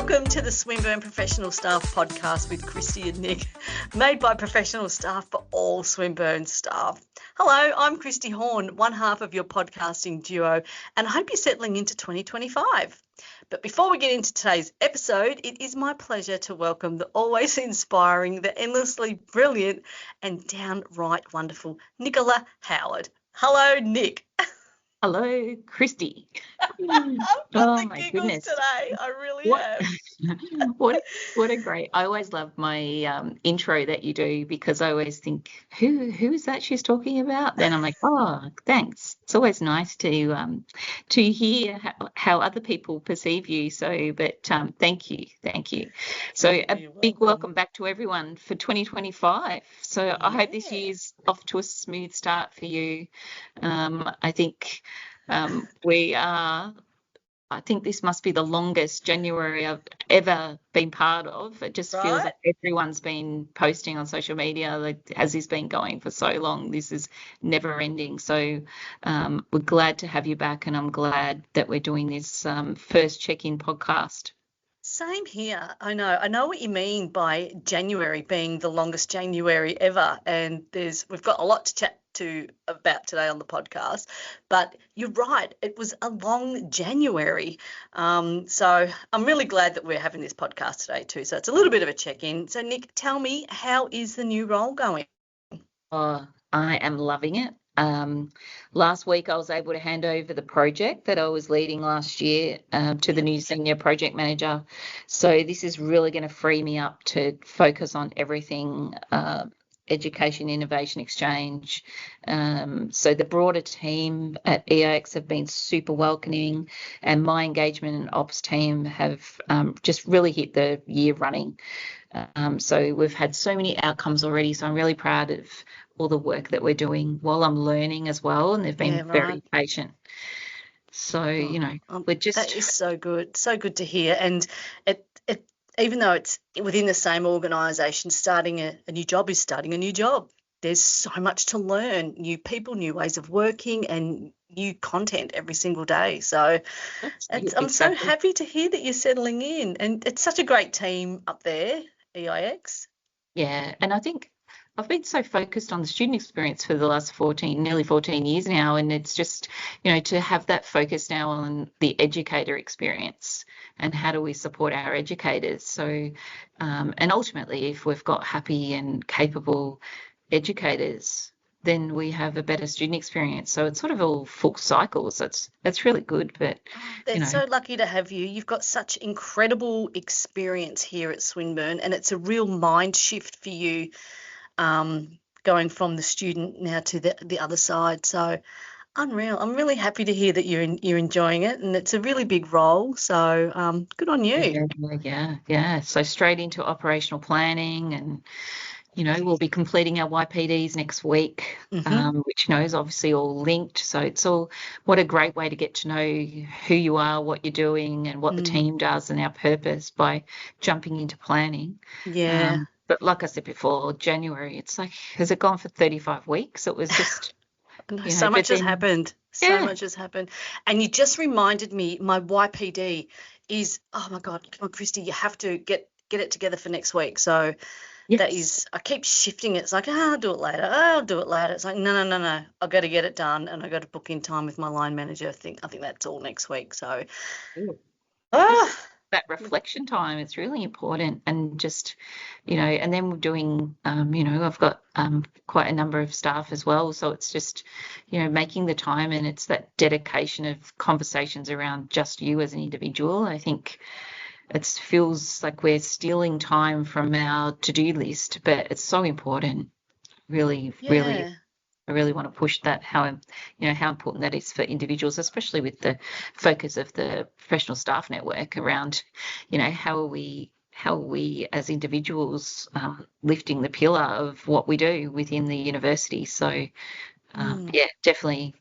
Welcome to the Swinburne Professional Staff Podcast with Kristy and Nic, made by professional staff for all Swinburne staff. Hello, I'm Kristy Horn, one half of your podcasting duo, and I hope you're settling into 2025. But before we get into today's episode, it is my pleasure to welcome the always inspiring, the endlessly brilliant, and downright wonderful Nicola Howard. Hello, Nic. Hello, Kristy. I've got the giggles Goodness. today. I really have. What a great. I always love my intro that you do, because I always think, who is that she's talking about? Then I'm like, oh, thanks. It's always nice to hear how other people perceive you. So, but thank you. So a big welcome back to everyone for 2025. So I hope this year's off to a smooth start for you. I think this must be the longest January I've ever been part of. It just feels like everyone's been posting on social media, like, has this been going for so long? This is never ending. So we're glad to have you back, and I'm glad that we're doing this first check-in podcast. Same here. I know what you mean by January being the longest January ever, and we've got a lot to chat to about today on the podcast. But you're right, it was a long January. So I'm really glad that we're having this podcast today too. So it's a little bit of a check-in. So Nic, tell me, how is the new role going? Oh, I am loving it. Last week I was able to hand over the project that I was leading last year to the new senior project manager. So this is really going to free me up to focus on everything education, innovation, exchange. So the broader team at EIX have been super welcoming, and my engagement and ops team have just really hit the year running. So we've had so many outcomes already. So I'm really proud of all the work that we're doing while I'm learning as well, and they've been very patient. So, we're just... That is so good to hear. And it even though it's within the same organisation, starting a new job is starting a new job. There's so much to learn, new people, new ways of working, and new content every single day. So I'm so happy to hear that you're settling in, and it's such a great team up there, EIX. Yeah, and I think I've been so focused on the student experience for the last nearly 14 years now, and it's just, to have that focus now on the educator experience and how do we support our educators. So, and ultimately, if we've got happy and capable educators, then we have a better student experience. So it's sort of all full cycles. That's really good. But they're so lucky to have you. You've got such incredible experience here at Swinburne, and it's a real mind shift for you. Going from the student now to the other side. So unreal. I'm really happy to hear that you're enjoying it, and it's a really big role. So good on you. Yeah. So straight into operational planning, and we'll be completing our YPDs next week, which is obviously all linked. So it's all, what a great way to get to know who you are, what you're doing, and what the team does, and our purpose by jumping into planning. Yeah. But like I said before, January, it's like, has it gone for 35 weeks? It was just... so much has happened. So much has happened. And you just reminded me, my YPD is, oh, my God, come on, Kristy, you have to get it together for next week. So that is, I keep shifting it. It's like, I'll do it later. It's like, no. I've got to get it done, and I've got to book in time with my line manager. I think that's all next week. So, that reflection time, it's really important. And just, and then we're doing, I've got quite a number of staff as well. So it's just, making the time, and it's that dedication of conversations around just you as an individual. I think it feels like we're stealing time from our to-do list, but it's so important. Really, I really want to push that, how important that is for individuals, especially with the focus of the professional staff network around, how are we as individuals lifting the pillar of what we do within the university. So, definitely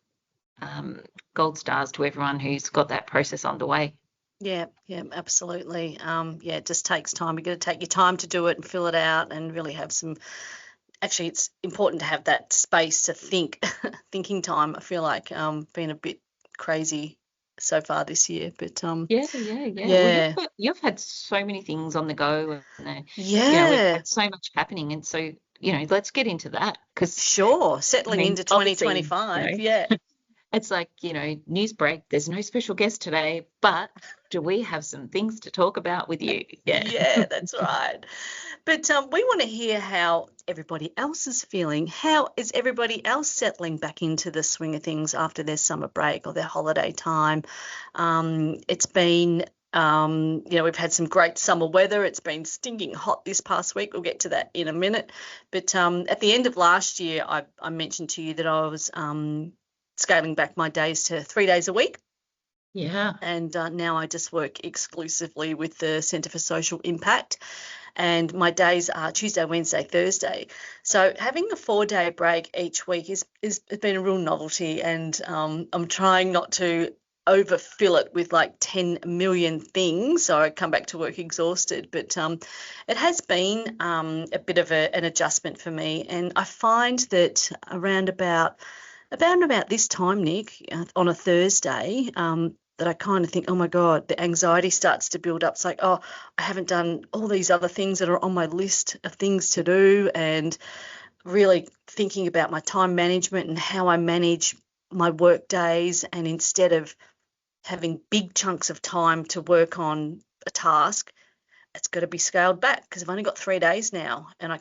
gold stars to everyone who's got that process underway. Yeah, absolutely. It just takes time. You've got to take your time to do it and fill it out, and really have some... Actually, it's important to have that space to think, thinking time. I feel like being a bit crazy so far this year. But Yeah. yeah, Well, you've had so many things on the go, and we've yeah, had so much happening, and so let's get into that because sure. I Settling mean, into obviously, 2025. Yeah. it's like news break. There's no special guest today, but do we have some things to talk about with you? Yeah. Yeah, that's right. But we want to hear how everybody else is feeling. How is everybody else settling back into the swing of things after their summer break or their holiday time? It's been, we've had some great summer weather. It's been stinking hot this past week. We'll get to that in a minute. But at the end of last year, I mentioned to you that I was scaling back my days to 3 days a week. Yeah. And now I just work exclusively with the Centre for Social Impact. And my days are Tuesday, Wednesday, Thursday. So having a 4-day break each week has been a real novelty. And I'm trying not to overfill it with like 10 million things. So I come back to work exhausted. But it has been a bit of an adjustment for me. And I find that around about this time, Nick, on a Thursday, that I kind of think, oh my God, the anxiety starts to build up. It's like, oh, I haven't done all these other things that are on my list of things to do, and really thinking about my time management and how I manage my work days. And instead of having big chunks of time to work on a task, it's got to be scaled back because I've only got 3 days now, and I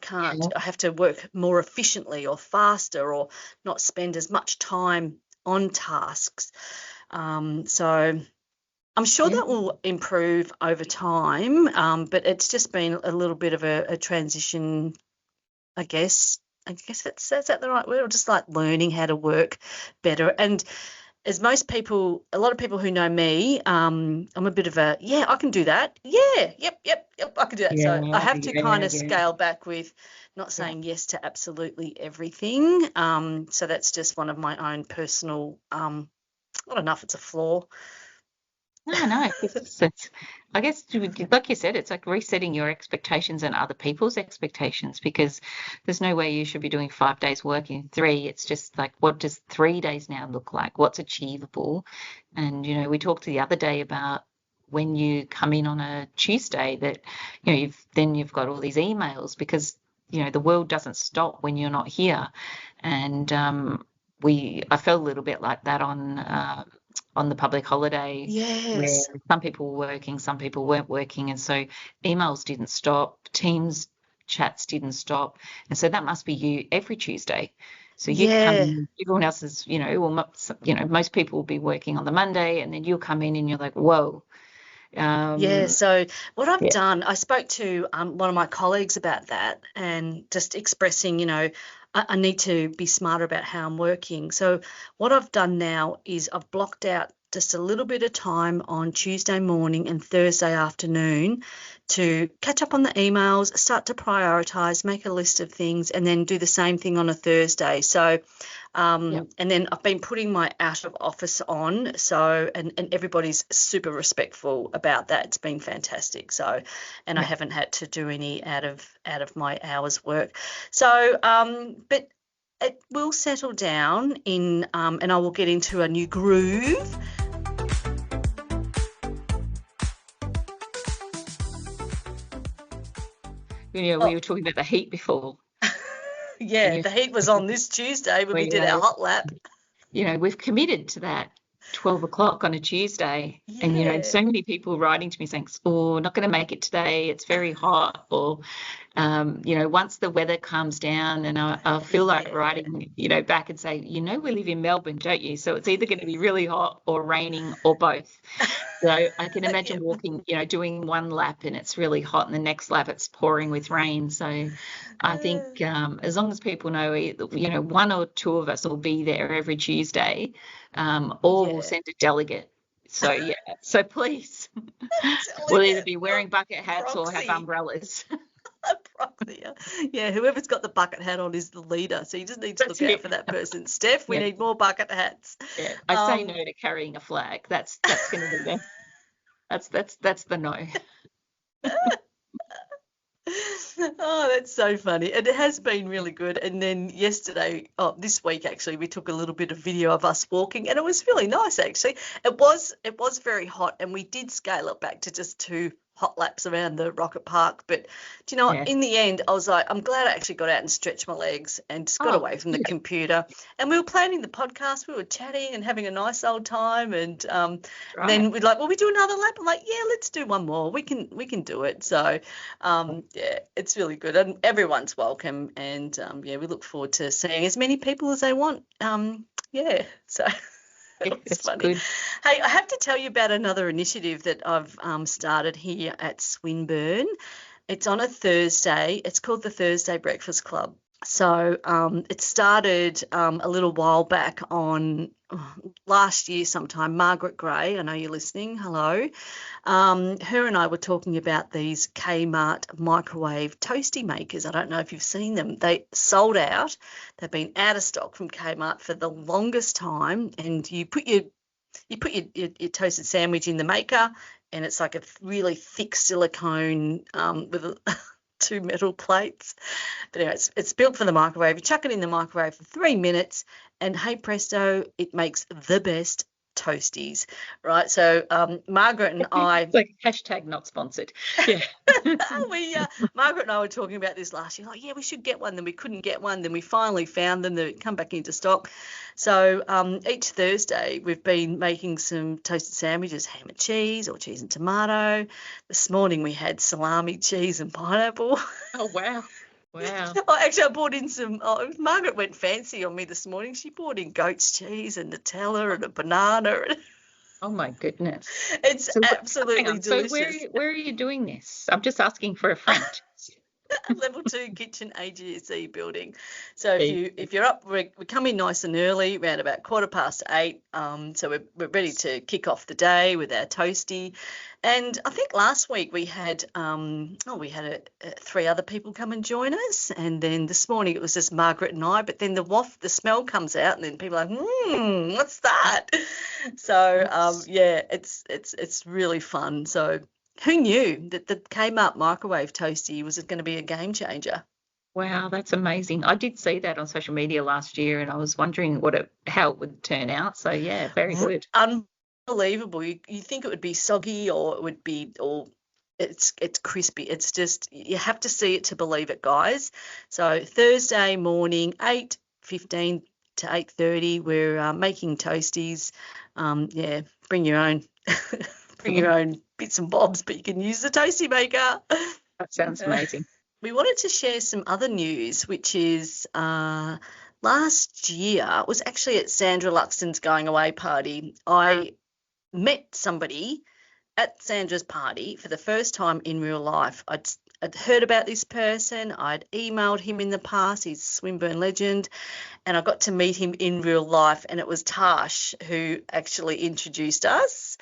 have to work more efficiently or faster or not spend as much time on tasks. So I'm sure that will improve over time, but it's just been a little bit of a transition, I guess. I guess is that the right word? Or just like learning how to work better. And as a lot of people who know me, I'm a bit of a, I can do that. Yeah, yep, I can do that. So I have to kind of scale back with not saying yes to absolutely everything. So that's just one of my own personal, I don't know if it's a flaw. No, it's I guess, like you said, it's like resetting your expectations and other people's expectations, because there's no way you should be doing 5 days working 3. It's just like, what does 3 days now look like? What's achievable? And, we talked the other day about when you come in on a Tuesday that, you've got all these emails because, the world doesn't stop when you're not here. And I felt a little bit like that on the public holiday, where Yes. some people were working, some people weren't working, and so emails didn't stop, Teams chats didn't stop, and so that must be you every Tuesday. So you come in, everyone else is, most people will be working on the Monday, and then you'll come in and you're like, whoa. So what I've done, I spoke to one of my colleagues about that, and just expressing, I need to be smarter about how I'm working. So what I've done now is I've blocked out just a little bit of time on Tuesday morning and Thursday afternoon to catch up on the emails, start to prioritise, make a list of things, and then do the same thing on a Thursday. So and then I've been putting my out of office on, so and everybody's super respectful about that. It's been fantastic. So, and I haven't had to do any out of my hours work. So but it will settle down in and I will get into a new groove. We were talking about the heat before. The heat was on this Tuesday when we did our hot lap. We've committed to that 12 o'clock on a Tuesday. And, so many people writing to me saying, oh, not going to make it today. It's very hot. Or, once the weather calms down, and I feel like writing, back and say, we live in Melbourne, don't you? So it's either going to be really hot or raining or both. So I can imagine walking, doing one lap and it's really hot, and the next lap it's pouring with rain. So I think as long as people know, one or two of us will be there every Tuesday, or we'll send a delegate. So, so please, we'll either be wearing bucket hats or have umbrellas. Proxy. Whoever's got the bucket hat on is the leader, so you just need to look out for that person. Steph, we need more bucket hats. I say no to carrying a flag. That's going to be there. That's the no. Oh, that's so funny. It has been really good. And then this week actually, we took a little bit of video of us walking, and it was really nice actually. It was very hot, and we did scale it back to just 2 hot laps around the Rocket Park. But do you know what? Yeah. In the end, I was like, I'm glad I actually got out and stretched my legs and just got away from the yeah. computer. And we were planning the podcast. We were chatting and having a nice old time. And Right. then we'd like, well, we do another lap. I'm like, yeah, let's do one more. We can do it. So yeah, it's really good, and everyone's welcome. And yeah, we look forward to seeing as many people as they want. Yeah, so. Yeah, It's that's funny. good. Hey, I have to tell you about another initiative that I've started here at Swinburne. It's on a Thursday. It's called the Thursday Breakfast Club. So it started a little while back on last year sometime. Margaret Gray, I know you're listening. Hello. Her and I were talking about these Kmart microwave toastie makers. I don't know if you've seen them. They sold out. They've been out of stock from Kmart for the longest time. And you put your toasted sandwich in the maker, and it's like a really thick silicone with 2 metal plates. But anyway, it's built for the microwave. You chuck it in the microwave for 3 minutes, and hey presto, it makes the best toasties, right? So Margaret and I, It's like hashtag not sponsored. Yeah. Margaret and I were talking about this last year. Like, yeah, we should get one. Then we couldn't get one. Then we finally found them. They come back into stock. So each Thursday we've been making some toasted sandwiches, ham and cheese or cheese and tomato. This morning we had salami, cheese and pineapple. Oh, wow. Wow. I bought in Margaret went fancy on me this morning. She bought in goat's cheese and Nutella and a banana. Oh, my goodness. It's So, absolutely hang on. delicious. So where are you doing this? I'm just asking for a friend. Level 2 kitchen AGC building. So Okay. if you're up, we come in nice and early, around about 8:15. So we're ready to kick off the day with our toastie. And I think last week we had 3 other people come and join us, and then this morning it was just Margaret and I. But then the smell comes out, and then people are like, what's that? So yeah, it's really fun. So. Who knew that the Kmart microwave toastie was going to be a game changer? Wow, that's amazing. I did see that on social media last year, and I was wondering how it would turn out. So yeah, very good. Unbelievable. You think it would be soggy, or it would be, or it's crispy. It's just, you have to see it to believe it, guys. So Thursday morning, 8:15 to 8:30, we're making toasties. Yeah, bring your own. Bring your own bits and bobs, but you can use the toastie maker. That sounds amazing. We wanted to share some other news, which is last year, it was actually at Sandra Luxton's going away party. I met somebody at Sandra's party for the first time in real life. I'd heard about this person. I'd emailed him in the past. He's a Swinburne legend. And I got to meet him in real life. And it was Tash who actually introduced us.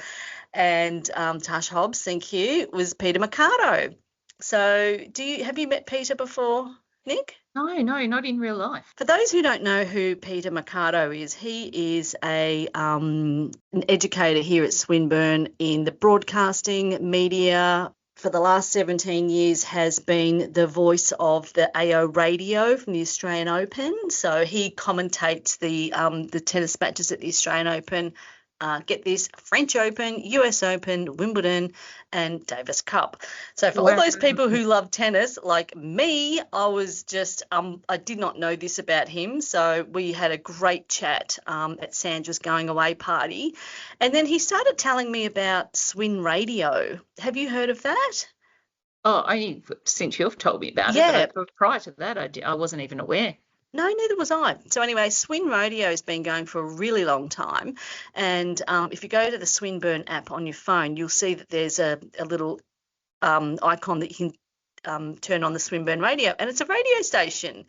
And Tash Hobbs, thank you, was Peter Mercado. So have you met Peter before, Nick? No, not in real life. For those who don't know who Peter Mercado is, he is an educator here at Swinburne in the broadcasting media. For the last 17 years has been the voice of the AO radio from the Australian Open. So he commentates the tennis matches at the Australian Open. Get this, French Open, US Open, Wimbledon, and Davis Cup. So for all those people who love tennis, like me, I was just, I did not know this about him. So we had a great chat at Sandra's going away party. And then he started telling me about SwinRadio. Have you heard of that? Oh, since you've told me about it, but prior to that, I wasn't even aware. No, neither was I. So anyway, SwinRadio has been going for a really long time. And if you go to the Swinburne app on your phone, you'll see that there's a little icon that you can turn on the Swinburne radio. And it's a radio station.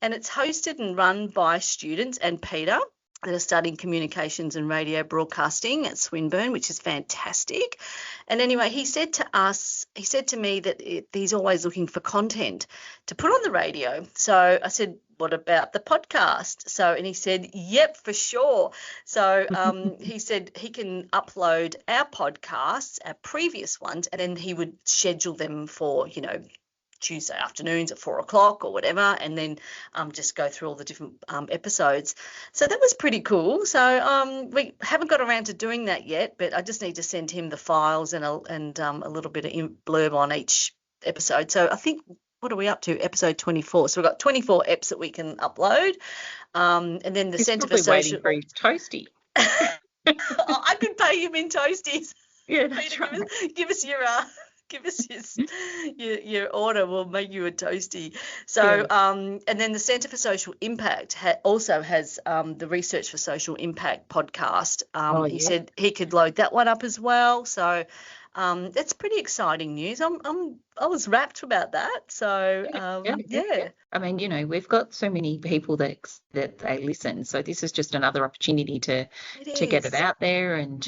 And it's hosted and run by students and Peter that are studying communications and radio broadcasting at Swinburne, which is fantastic. And anyway, he said to me that he's always looking for content to put on the radio. So I said, what about the podcast? And he said, yep, for sure. So he said he can upload our podcasts, our previous ones, and then he would schedule them for, Tuesday afternoons at 4 o'clock or whatever, and then just go through all the different episodes. So that was pretty cool. So we haven't got around to doing that yet, but I just need to send him the files and a little bit of blurb on each episode. So I think, what are we up to? Episode 24. So we've got 24 eps that we can upload. And then the Centre for Social... waiting for his toastie. I could pay him in toasties. Yeah, that's Peter, right. give us your order. We'll make you a toastie. So, and then the Centre for Social Impact also has the Research for Social Impact podcast. He said he could load that one up as well. So, that's pretty exciting news. I was rapt about that. So, yeah. I mean, we've got so many people that they listen. So this is just another opportunity to get it out there and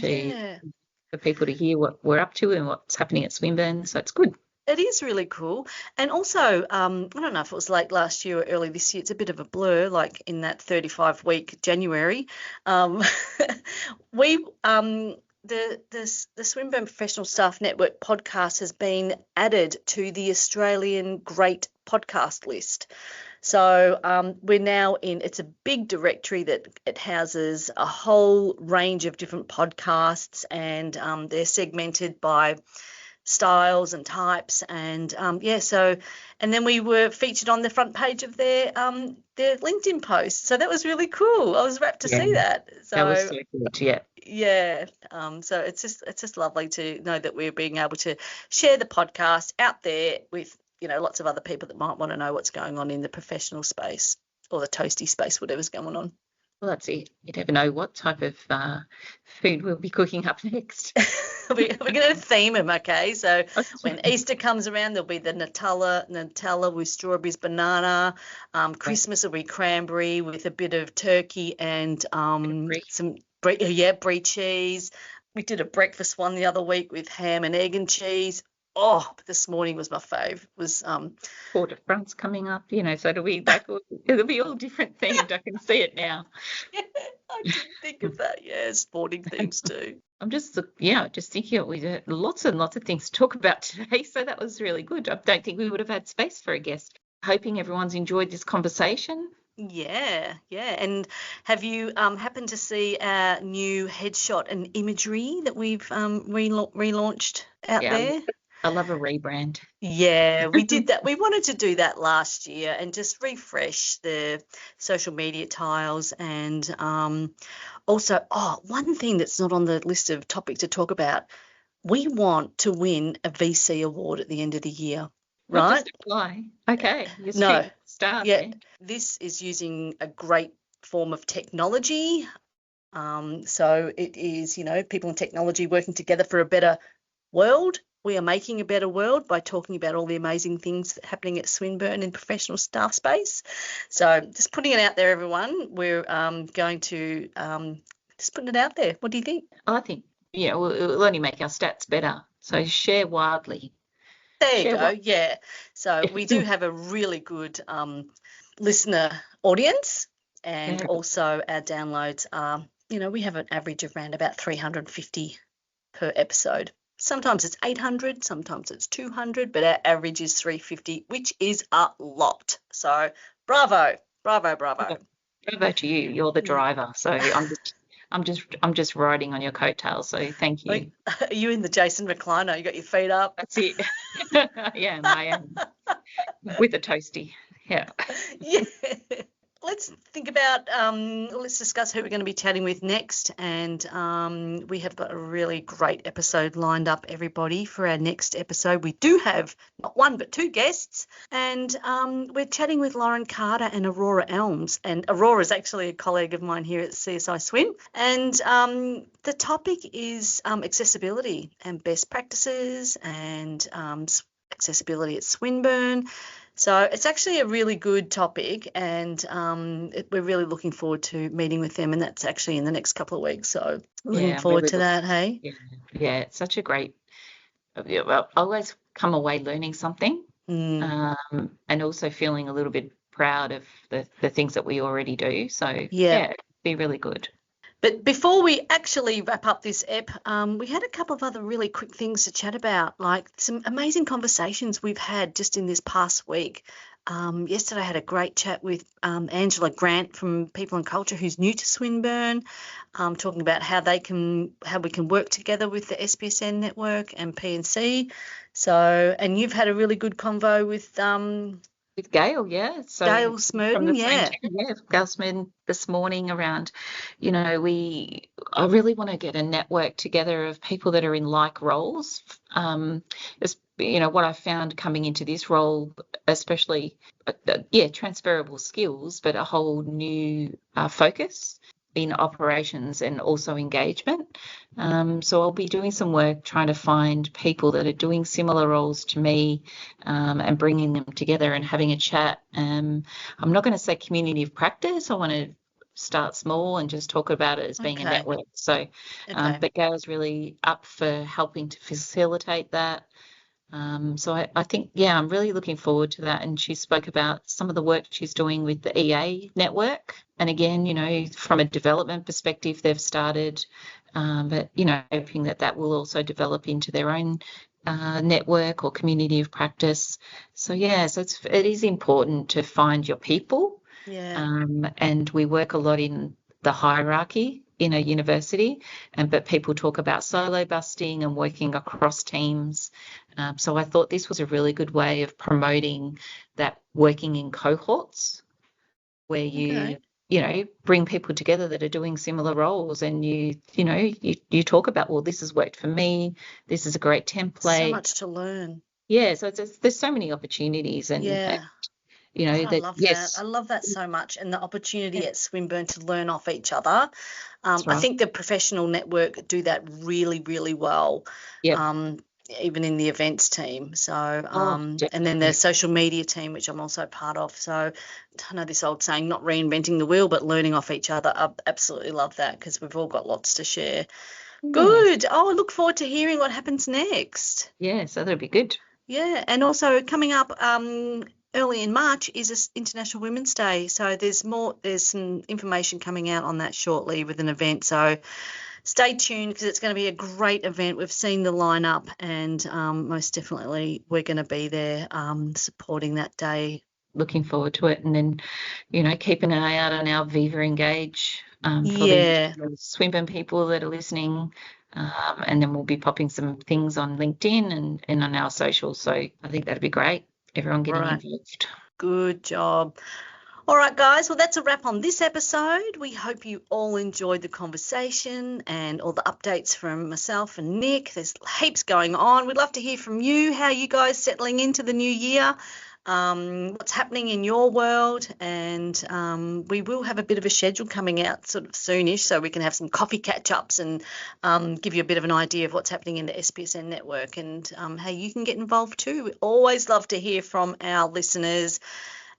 for people to hear what we're up to and what's happening at Swinburne. So it's good. It is really cool. And also, I don't know if it was late last year or early this year, it's a bit of a blur, like in that 35-week January. The Swinburne Professional Staff Network podcast has been added to the Australian Great Podcast list. So we're now it's a big directory that it houses a whole range of different podcasts, and they're segmented by styles and types, and and then we were featured on the front page of their LinkedIn post. So that was really cool. I was rapt to see that. So that was so good, yeah. So it's just lovely to know that we're being able to share the podcast out there with lots of other people that might want to know what's going on in the professional space or the toasty space, whatever's going on. Well, that's it. You never know what type of food we'll be cooking up next. We're going to theme them, okay? So when Easter comes around, there'll be the Nutella with strawberries, banana. Christmas will be cranberry with a bit of turkey and some brie cheese. We did a breakfast one the other week with ham and egg and cheese. Oh, this morning was my fave. It was Port of France coming up, so it'll be all different themed. I can see it now. Yeah, I didn't think of that. Yeah, sporting themes too. I'm just thinking we had lots and lots of things to talk about today, so that was really good. I don't think we would have had space for a guest. Hoping everyone's enjoyed this conversation. Yeah. And have you happened to see our new headshot and imagery that we've relaunched out there? I love a rebrand. Yeah, we did that. We wanted to do that last year and just refresh the social media tiles, and also, one thing that's not on the list of topics to talk about, we want to win a VC award at the end of the year, right? Just apply. Okay. Start. Yeah, this is using a great form of technology. So it is, people in technology working together for a better world. We are making a better world by talking about all the amazing things happening at Swinburne in professional staff space. So just putting it out there, everyone. We're going to just putting it out there. What do you think? I think, it'll only make our stats better. So share widely. There you go. Yeah. So we do have a really good listener audience, and also our downloads are, we have an average of around about 350 per episode. Sometimes it's 800, sometimes it's 200, but our average is 350, which is a lot. So bravo. Bravo to you. You're the driver. So I'm just riding on your coattails. So thank you. Are you in the Jason recliner? You got your feet up? That's it. Yeah, I am. With a toastie. Yeah. Yeah. Let's think about, let's discuss who we're going to be chatting with next. And we have got a really great episode lined up, everybody, for our next episode. We do have not one but two guests. And we're chatting with Lauren Carter and Aurora Elmes. And Aurora is actually a colleague of mine here at CSI Swin. And the topic is accessibility and best practices and accessibility at Swinburne. So it's actually a really good topic, and we're really looking forward to meeting with them, and that's actually in the next couple of weeks. So looking forward to that, hey? Yeah, it's such a great I always come away learning something, and also feeling a little bit proud of the things that we already do. So, yeah, it'd be really good. But before we actually wrap up this ep, we had a couple of other really quick things to chat about, like some amazing conversations we've had just in this past week. Yesterday I had a great chat with Angela Grant from People and Culture, who's new to Swinburne, talking about how we can work together with the SPSN network and PNC. So, and you've had a really good convo with Gail, yeah. So Gail from Smurden, the yeah. same team, yeah, Gail Smurden this morning around, I really want to get a network together of people that are in like roles. What I found coming into this role, especially, transferable skills, but a whole new focus in operations and also engagement. So I'll be doing some work trying to find people that are doing similar roles to me, and bringing them together and having a chat. I'm not going to say community of practice. I want to start small and just talk about it as being a network. So, but Gail's really up for helping to facilitate that. So I think, I'm really looking forward to that. And she spoke about some of the work she's doing with the EA network. And again, from a development perspective, they've started, but, hoping that will also develop into their own network or community of practice. So, so it is important to find your people. Yeah. And we work a lot in the hierarchy in a university, but people talk about solo busting and working across teams. So I thought this was a really good way of promoting that working in cohorts, where you bring people together that are doing similar roles, and you talk about, well, this has worked for me, this is a great template. So much to learn. Yeah, so there's so many opportunities, and I love that. I love that so much, and the opportunity at Swinburne to learn off each other. Right. I think the professional network do that really, really well. Even in the events team. So, and then the social media team, which I'm also part of. So I know this old saying, not reinventing the wheel, but learning off each other. I absolutely love that, because we've all got lots to share. Yeah. Good. Oh, I look forward to hearing what happens next. Yeah, so that'll be good. Yeah, and also coming up early in March is International Women's Day. So there's some information coming out on that shortly with an event. So stay tuned, because it's going to be a great event. We've seen the lineup, and most definitely we're going to be there supporting that day. Looking forward to it. And then, keep an eye out on our Viva Engage for the Swinburne people that are listening. And then we'll be popping some things on LinkedIn and on our socials. So I think that'd be great. Everyone getting involved. Good job. All right, guys. Well, that's a wrap on this episode. We hope you all enjoyed the conversation and all the updates from myself and Nick. There's heaps going on. We'd love to hear from you. How are you guys settling into the new year? What's happening in your world? And we will have a bit of a schedule coming out sort of soonish, so we can have some coffee catch-ups and give you a bit of an idea of what's happening in the SPSN network, and how you can get involved too. We always love to hear from our listeners.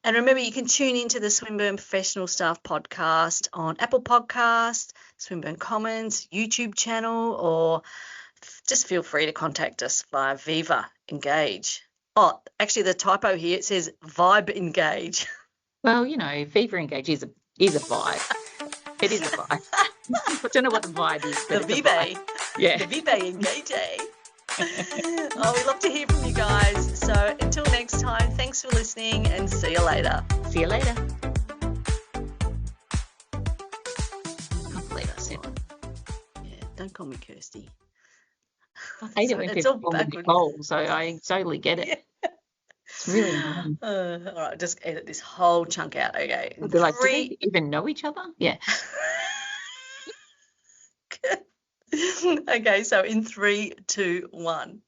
And remember, you can tune into the Swinburne Professional Staff podcast on Apple Podcasts, Swinburne Commons YouTube channel, or just feel free to contact us via Viva Engage. Oh, actually, the typo here, it says Vibe Engage. Well, Viva Engage is a vibe. It is a vibe. I don't know what the vibe is. But the Viva. Yeah. The Viva Engage. Oh, we love to hear from you guys. So until next time, thanks for listening, and see you later. See you later. I can't believe I said it. Yeah, don't call me Kirsty. I hate it when people call me Nicole, so I totally get it. Yeah. It's really annoying. All right, just edit this whole chunk out, okay? They're like, do we even know each other? Yeah. Okay, so in 3, 2, 1.